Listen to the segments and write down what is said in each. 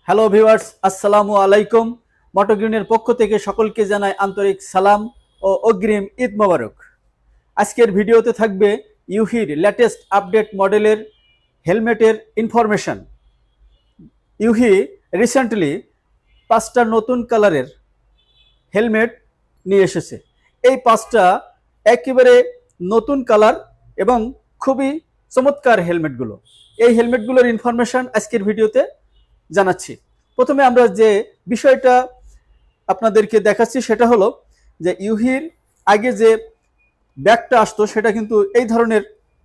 Hello viewers, আসসালামু আলাইকুম। মোটোগ্রিনের পক্ষ থেকে সকলকে জানাই আন্তরিক সালাম ও অগ্রিম ঈদ মোবারক। আজকের ভিডিওতে থাকবে ইউহির লেটেস্ট আপডেট মডেলের হেলমেটের ইনফরমেশন। ইউহি রিসেন্টলি 5টা নতুন কালারের হেলমেট নিয়ে এসেছে। এই 5টা একেবারে নতুন কালার এবং খুবই চমৎকার হেলমেটগুলো। এই হেলমেটগুলোর ইনফরমেশন আজকের ভিডিওতে জানাচ্ছি। প্রথমে আমরা যে বিষয়টা আপনাদেরকে দেখাচ্ছি সেটা হলো যে ইউহির আগে যে ব্যাগটা আসতো সেটা কিন্তু এই ধরনের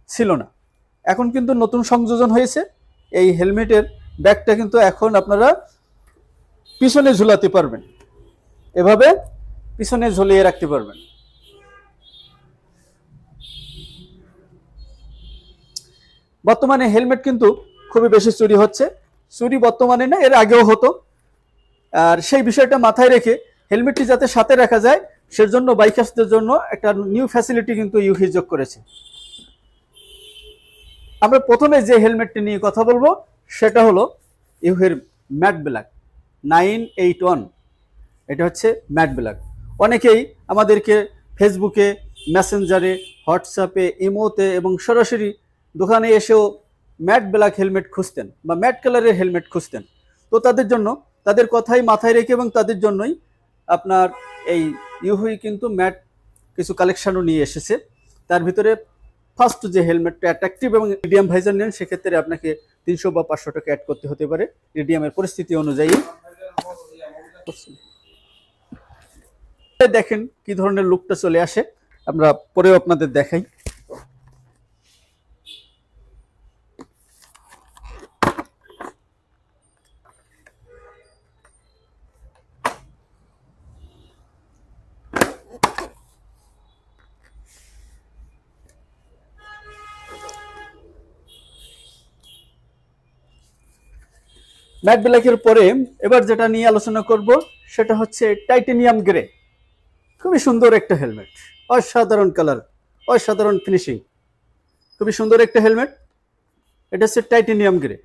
ছিল না। এখন কিন্তু নতুন সংযোজন হয়েছে। এই হেলমেটের ব্যাগটা কিন্তু এখন আপনারা পিছনে ঝুলাতে পারবেন, এভাবে পিছনে ঝুলিয়ে রাখতে পারবেন। বর্তমানে হেলমেট কিন্তু খুবই বেশি চুরি হচ্ছে। চুরি বর্তমানে না, এর আগেও হতো। আর সেই বিষয়টা মাথায় রেখে হেলমেটটি যাতে সাথে রাখা যায় সেজন্য বাইকার্সদের জন্য একটা নিউ ফ্যাসিলিটি কিন্তু ইউহি যোগ করেছে। আমরা প্রথমে যে হেলমেটটি নিয়ে কথা বলবো সেটা হলো ইউহির ম্যাট ব্ল্যাক 981। এটা হচ্ছে ম্যাট ব্ল্যাক। অনেকেই আমাদেরকে ফেসবুকে, মেসেঞ্জারে, হোয়াটসঅ্যাপে, ইমোতে এবং সরাসরি দোকানে এসেও ম্যাট ব্ল্যাক হেলমেট খুঁজতেন বা ম্যাট কালারের হেলমেট খুঁজতেন। তো তাদের জন্য, তাদের কথাই মাথায় রেখে এবং তাদের জন্যই আপনার এই ইউহি কিন্তু ম্যাট কিছু কালেকশানও নিয়ে এসেছে। তার ভিতরে ফার্স্ট যে হেলমেটটা অ্যাট্রাকটিভ এবং মিডিয়াম ভাইজার নেন সেক্ষেত্রে আপনাকে 300 বা 500 টাকা অ্যাড করতে হতে পারে মিডিয়ামের পরিস্থিতি অনুযায়ী। দেখেন কি ধরনের লুকটা চলে আসে, আমরা পরেও আপনাদের দেখাই। ম্যাট ব্ল্যাকের পরে এবার যেটা নিয়ে আলোচনা করব সেটা হচ্ছে টাইটেনিয়াম গ্রে। খুবই সুন্দর একটা হেলমেট, অসাধারণ কালার, অসাধারণ ফিনিশিং, খুবই সুন্দর একটা হেলমেট। এটা হচ্ছে টাইটেনিয়াম গ্রে।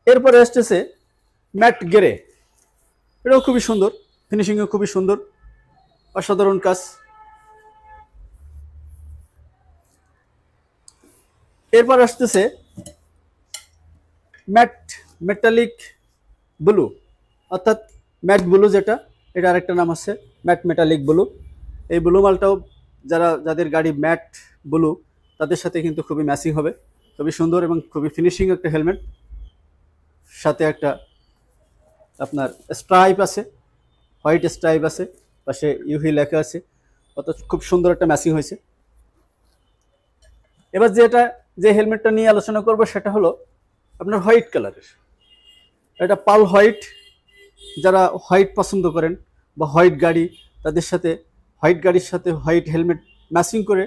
এরপরে আসতেছে ম্যাট গ্রে। এটাও খুবই সুন্দর, ফিনিশিংও খুবই সুন্দর, অসাধারণ কাজ। এরপর আসতেছে ম্যাট মেটালিক ব্লু, অর্থাৎ ম্যাট ব্লু যেটা, এটা আরেকটা নাম আছে ম্যাট মেটালিক ব্লু। এই ব্লু মালটাও যাদের গাড়ি ম্যাট ব্লু তাদের সাথে কিন্তু খুবই ম্যাচিং হবে। খুবই সুন্দর এবং খুবই ফিনিশিং একটা হেলমেট। সাথে একটা আপনার স্ট্রাইপ আছে, হোয়াইট স্ট্রাইপ আছে, পাশে ইউহি লেখা আছে, অর্থাৎ খুব সুন্দর একটা ম্যাচিং হয়েছে। এবার যে হেলমেটটা নিয়ে আলোচনা করব সেটা হলো আপনার হোয়াইট কালারের। এটা পাল হোয়াইট, যারা হোয়াইট পছন্দ করেন বা হোয়াইট গাড়ি, তাদের সাথে হোয়াইট গাড়ির সাথে হোয়াইট হেলমেট ম্যাচিং করে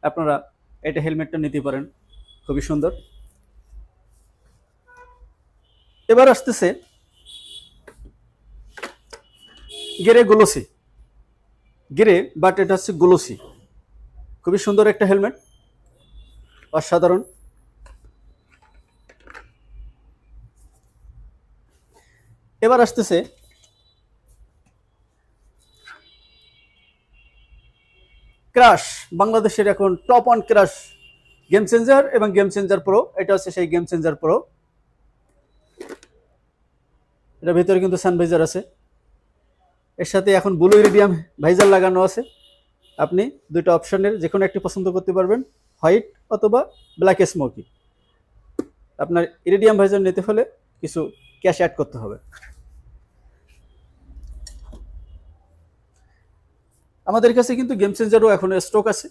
আপনারা এটা হেলমেটটা নিতে পারেন। খুবই সুন্দর। এবার আসতেছে গ্রে গ্লোসি গ্রে, বাট এটা হচ্ছে গ্লোসি। খুবই সুন্দর একটা হেলমেট, অসাধারণ। এবার আসতেছে ক্রাশ, বাংলাদেশের এখন top on crash game changer এবং গেম চেঞ্জার প্রো। এটা হচ্ছে সেই গেম চেঞ্জার প্রো। এটার ভিতরে কিন্তু সানভাইজার আছে, এর সাথে এখন ব্লু ইরিডিয়াম ভাইজার লাগানো আছে। আপনি দুটো অপশনের যে কোনো একটি পছন্দ করতে পারবেন, হোয়াইট অথবা ব্ল্যাক স্মোকি। আপনার ইরিডিয়াম ভাইজার নিতে হলে কিছু ক্যাশ অ্যাড করতে হবে। আমাদের কাছে কিন্তু গেম চেঞ্জারও এখন স্টক আছে।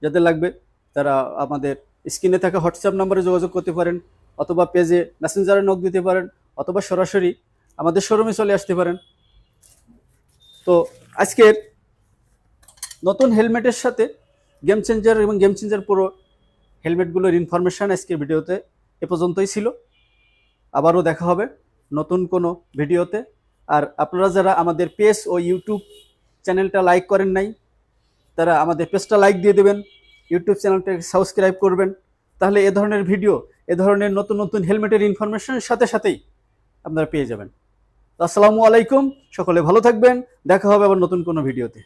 যাদের লাগবে তারা আমাদের স্ক্রিনে থাকা হোয়াটসঅ্যাপ নাম্বারে যোগাযোগ করতে পারেন, অথবা পেজে মেসেঞ্জারে নক দিতে পারেন, অথবা সরাসরি আমাদের শোরুমে চলে আসতে পারেন। তো আজকের নতুন হেলমেটের সাথে গেম চেঞ্জার এবং গেম চেঞ্জার প্রো হেলমেটগুলোর ইনফরমেশান আজকের ভিডিওতে এ পর্যন্তই ছিল। আবারও দেখা হবে নতুন কোনো ভিডিওতে। আর আপনারা যারা আমাদের পেজ ও ইউটিউব চ্যানেলটা লাইক করেন নাই, তারা আমাদের পেজটা লাইক দিয়ে দেবেন, ইউটিউব চ্যানেলটাকে সাবস্ক্রাইব করবেন, তাহলে এ ধরনের ভিডিও, এ ধরনের নতুন নতুন হেলমেটের ইনফরমেশনের সাথে সাথেই আপনারা পেয়ে যাবেন। আসসালামু আলাইকুম, সকলে ভালো থাকবেন, দেখা হবে আবার নতুন কোনো ভিডিওতে।